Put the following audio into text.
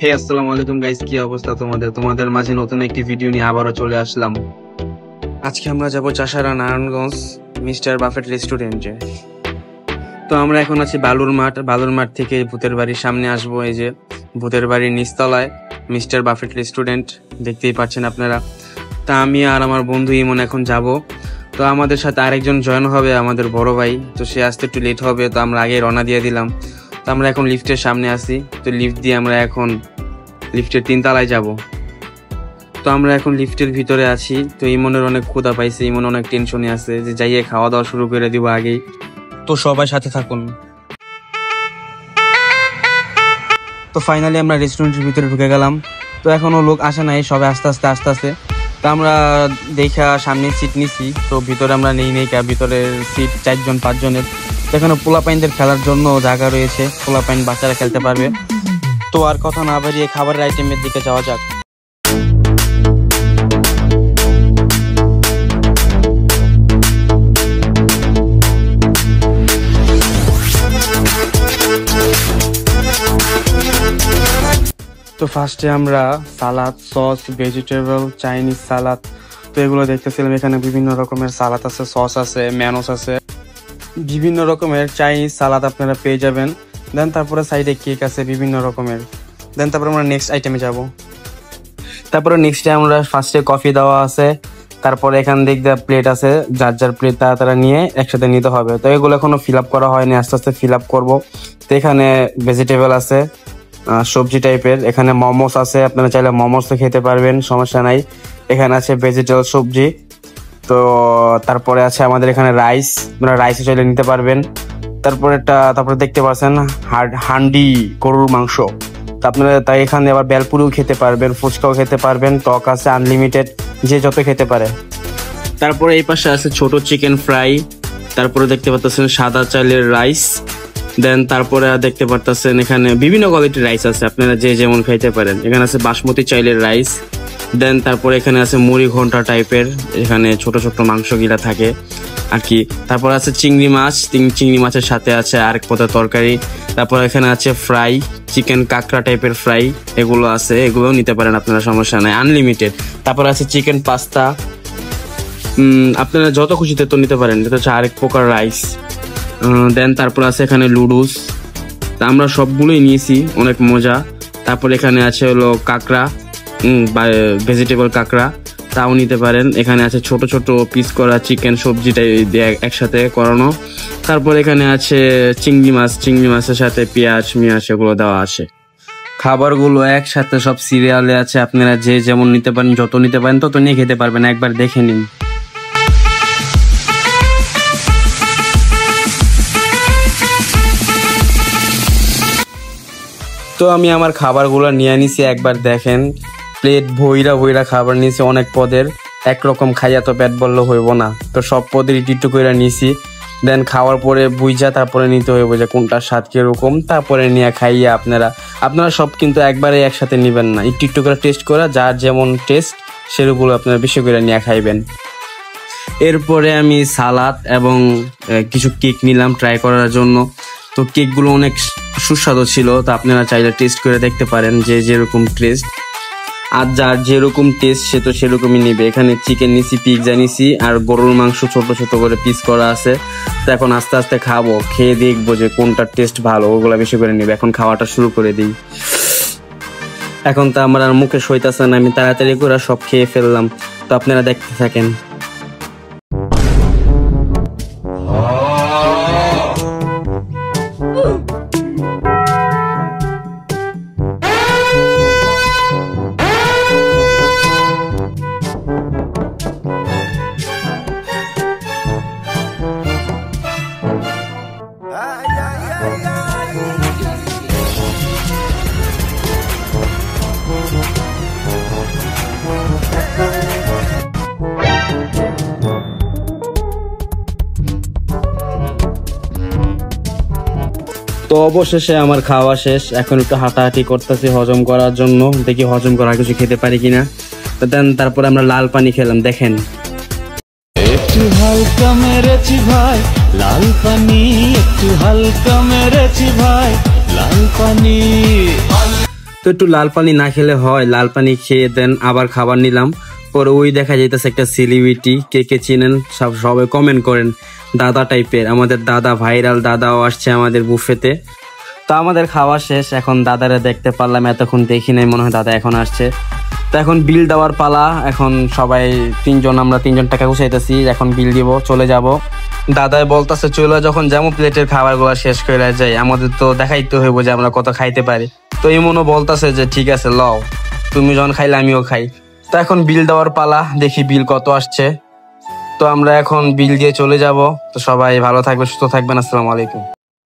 হে আসসালামু আলাইকুম গাইস, কি অবস্থা তোমাদের মাঝে নতুন একটি ভিডিও নিয়ে আবারও চলে আসলাম। আজকে আমরা যাব চাষারা নারায়ণগঞ্জ মিস্টার বাফেট রেস্টুরেন্টে। তো আমরা এখন আছি বালুর মাঠ থেকে ভূতের বাড়ির সামনে আসবো। এই যে ভূতের বাড়ির নিচতলায় মিস্টার বাফেট রেস্টুরেন্ট, দেখতেই পাচ্ছেন আপনারা। তা আমি আর আমার বন্ধু ইমন এখন যাব। তো আমাদের সাথে আরেকজন জয়েন হবে, আমাদের বড় ভাই। তো সে আসতে একটু লেট হবে, তো আমরা আগে রওনা দিয়ে দিলাম। তো আমরা এখন লিফটের সামনে আছি। তো লিফট দিয়ে আমরা এখন লিফটের 3 তলায় যাব। তো আমরা এখন লিফটের ভিতরে আছি। তো ইমনের অনেক ক্ষুধা পাইছে, ইমন অনেক টেনশনে আছে যে যাইয়ে খাওয়া দাওয়া শুরু করে দিব আগেই। তো সবাই সাথে থাকুন। তো ফাইনালি আমরা রেস্টুরেন্টের ভিতরে ঢুকে গেলাম। তো এখনো লোক আসে নাই, সবাই আস্তে আস্তে। তো আমরা দেখা সামনে সিট নিছি। তো ভিতরে আমরা নেই ভিতরের সিট 4-5 জনের। এখানে পোলাপাইনদের খেলার জন্য জায়গা রয়েছে, পোলাপাইন বাচ্চারা খেলতে পারবে। তো আর কথা না বাড়িয়ে খাবারের আইটেমের দিকে যাওয়া যাক। তো ফার্স্টে আমরা সালাদ, সস, ভেজিটেবল, চাইনিজ সালাদ, তো এগুলো দেখতেছিলাম। এখানে বিভিন্ন রকমের সালাদ আছে, সস আছে, ম্যানোস আছে, বিভিন্ন রকমের চাইনিজ সালাদ আপনারা পেয়ে যাবেন। দেন তারপরে সাইডে কেক আছে বিভিন্ন রকমের। দেন তারপরে আমরা নেক্সট আইটেমে যাব। তারপরে নেক্সটে আমরা ফার্স্টে কফি দেওয়া আছে। তারপরে এখান দিকে প্লেট আছে, যার প্লেট তারা নিয়ে একসাথে নিতে হবে। তো এগুলো এখনো ফিল আপ করা হয়নি, আস্তে আস্তে ফিল আপ করবো। তো এখানে ভেজিটেবল আছে, সবজি টাইপের। এখানে মোমোস আছে, আপনারা চাইলে মোমোস তো খেতে পারবেন, সমস্যা নাই। এখানে আছে ভেজিটেবল সবজি। তো তারপরে আছে আমাদের এখানে রাইস, আপনারা রাইসও চাইলে নিতে পারবেন। তারপরে দেখতে পাচ্ছেন হান্ডি গরুর মাংস। তো আপনারা তাই এখানে আবার বেলপুরিও খেতে পারবেন, ফুচকাও খেতে পারবেন, টক আছে আনলিমিটেড, যে যত খেতে পারে। তারপরে এই পাশে আছে ছোট চিকেন ফ্রাই। তারপরে দেখতে পাচ্ছেন সাদা চালের রাইস। দেন তারপরে দেখতে পারতেছেন এখানে বিভিন্ন কোয়ালিটির রাইস আছে, আপনারা যে যেমন খাইতে পারেন। এখানে আছে বাসমতি চাইলের রাইস। দেন তারপরে এখানে আছে মুড়ি ঘন্টা টাইপের, এখানে ছোট ছোট মাংস গিলা থাকে আর কি। তারপর আছে চিংড়ি মাছ, চিংড়ি মাছের সাথে আছে আরেক পদের তরকারি। তারপর এখানে আছে ফ্রাই, চিকেন কাঁকড়া টাইপের ফ্রাই, এগুলো আছে, এগুলোও নিতে পারেন আপনারা, সমস্যা নাই, আনলিমিটেড। তারপর আছে চিকেন পাস্তা, আপনারা যত খুশিতে তো নিতে পারেন। এটা হচ্ছে আরেক প্রকার রাইস। দেন তারপর আছে এখানে লুডুস। তা আমরা সবগুলোই নিয়েছি, অনেক মজা। তারপর এখানে আছে হলো কাঁকড়া, ভেজিটেবল কাঁকড়া, তাও নিতে পারেন। এখানে আছে ছোট ছোট পিস করা চিকেন, সবজিটাই একসাথে করানো। তারপর এখানে আছে চিংড়ি মাছের সাথে পেঁয়াজ এগুলো দেওয়া আছে। খাবারগুলো একসাথে সব সিরিয়ালে আছে, আপনারা যে যেমন নিতে পারেন, যত নিতে পারেন তত নিয়ে খেতে পারবেন, একবার দেখে নিন। তো আমি আমার খাবারগুলো নিয়ে নিছি, একবার দেখেন। প্লেট ভইরা খাবার নিয়েছি, অনেক পদের, একরকম খাইয়া তো পেট বললে হইব না। তো সব পদের একটু করে নিছি। দেন খাওয়ার পরে বুঝা তারপরে নিতে হইব যে কোনটা স্বাদ কিরকম, তারপরে নিয়ে খাইয়া আপনারা সব কিন্তু একবারে একসাথে নিবেন না, একটু করে টেস্ট করা, যার যেমন টেস্ট সেগুলো আপনারা বেশি করে নিয়ে খাইবেন। এরপরে আমি সালাদ এবং কিছু কেক নিলাম ট্রাই করার জন্য। তো কেকগুলো অনেক সুস্বাদু ছিল, তো আপনারা চাইলে টেস্ট করে দেখতে পারেন, যে যেরকম টেস্ট, আর যার যেরকম টেস্ট সে তো সেরকমই নেবে। এখানে চিকেন নিছি, পিৎজা নিছি, আর গরুর মাংস ছোট ছোট করে পিস করা আছে। তো এখন আস্তে আস্তে খাবো, খেয়ে দেখবো যে কোনটার টেস্ট ভালো, ওগুলা বেশি করে নেবে। এখন খাওয়াটা শুরু করে দিই। এখন তো আমার আর মুখে সইতাছে না, আমি তাড়াতাড়ি করে সব খেয়ে ফেললাম। তো আপনারা দেখতে থাকেন। তো অবশেষে আমার খাওয়া শেষ, এখন একটু হাঁটাহাঁটি করতেছি হজম করার জন্য, দেখি হজম করার কিছু খেতে পারি কিনা। তো দেন তারপরে আমরা লাল পানি খেলাম, দেখেন। একটু হালকা মেরেছি ভাই লাল পানি, একটু হালকা মেরেছি ভাই লাল পানি। তো একটু লাল পানি না খেলে হয়, লাল পানি খেয়ে দেন আবার খাবার নিলাম। পরে ওই দেখা যাইতেছে একটা সেলিব্রিটি, কে কে চিনেন সবাই কমেন্ট করেন, দাদা টাইপের। আমাদের দাদা, ভাইরাল দাদাও আসছে আমাদের বুফেতে। তো আমাদের খাওয়া শেষ, এখন দাদারে দেখতে পারলাম, এতক্ষণ দেখি নাই, মনে হয় দাদা এখন আসছে। তো এখন বিল দেওয়ার পালা। এখন সবাই আমরা তিনজন টাকা গুছাইতেছি, এখন বিল দিব, চলে যাব। দাদাই বলতেছে চলে যখন যেমন প্লেটের খাবার গুলা শেষ করে যায়, আমাদের তো দেখাইতে হইব যে আমরা কত খাইতে পারি। তো এমনও বলতেছে যে ঠিক আছে লও, তুমি যখন খাইলে আমিও খাই। তো এখন বিল দেওয়ার পালা, দেখি বিল কত আসছে। তো আমরা এখন বিল দিয়ে চলে যাব। তো সবাই ভালো থাকবে, সুস্থ থাকবেন, আসসালামু আলাইকুম।